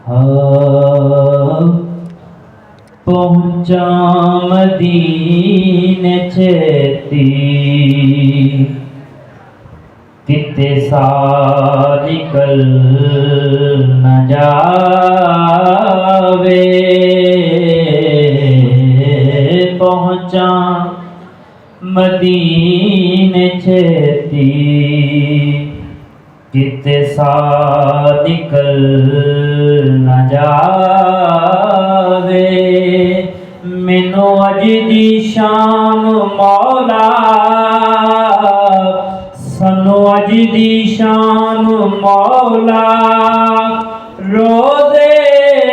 हाँ पहुँचा मदीने छेती किते साल निकल न जावे। पहुँचा मदीने छेती किते साल निकल न जावे। मैनू अज दी शाम मौला सानू अज दी शाम मौला रोज़े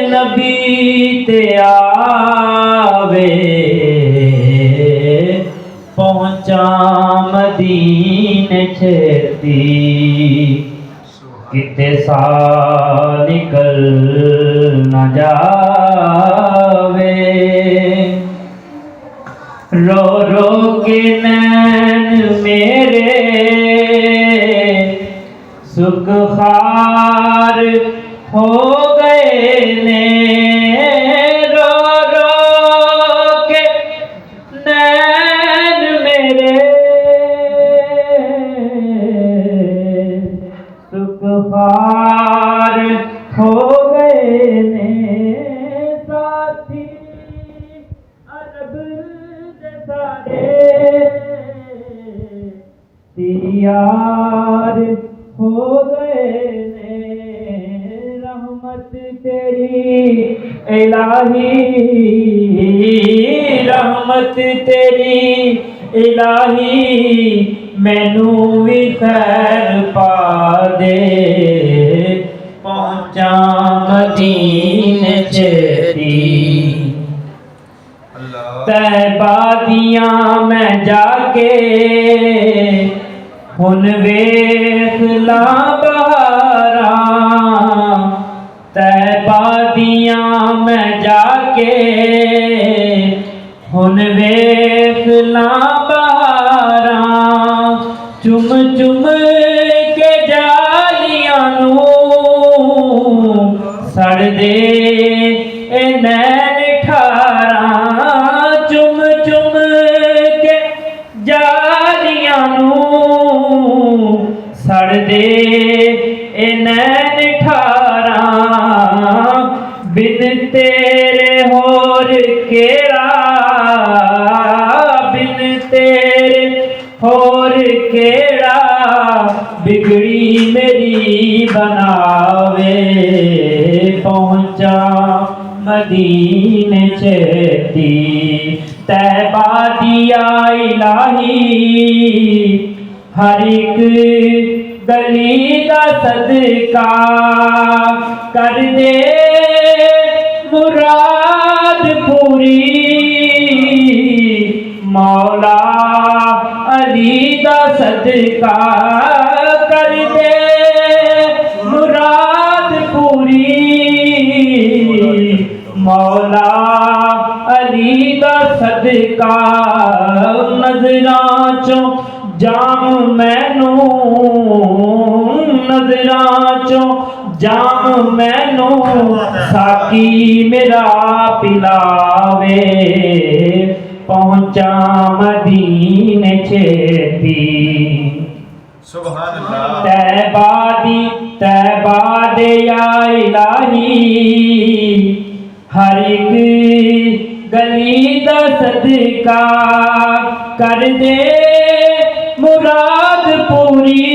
नबी ते आवे। पहुँचा मदीने छेती किते साल निकल न जावे। रो रो के नैन मेरे सुख खार हो गए ने। रो रो के नैन मेरे सुख खार हो गए ने। साथी अरब दे सारे यार हो गए ने। रहमत तेरी इलाही रहमत तेरी इलाही मैनू भी खैर पा दे। पहुँचा मदीने छेती तैबा दियां मैं जाके हुन वेख ला बहारां। तैबा दियां मैं जाके हुन वेख ला बहारां। चुम चुम के जालियां नू सड़ दे ए नैन ठारां। चुम चुम के जालियां नू सड़ दे ए नैन ठारां। बिन तेरे होर केड़ा बिन तेरे होर केड़ा बिगड़ी मेरी बनावे। पहुँचा मदीने छेती तैबा दिया इलाही हर एक गली दा सदका कर दे मुराद पूरी। मौला अली दा सदका कर दे मुराद पूरी। मौला अली दा सदका नजरां चों जाम मैनू नजरां चों जाम मैनू साकी मेरा पिलावे। पहुँचा मदीने छेती सुभान अल्लाह। तैबा दे या इलाही हर एक गली दा सदका कर दे मुराद पूरी।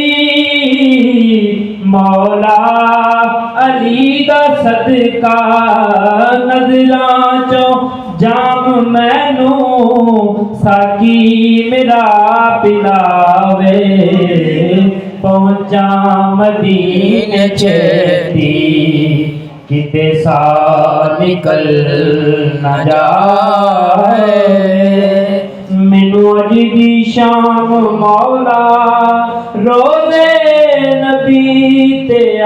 मौला अली दा सदका नजरां चों जाम मैनू साकी मेरा पिलावे। पहुँचा मदीने छेती किते साल निकल न जाए। मैनू अज दी शाम मौला रोज़े नबी ते आ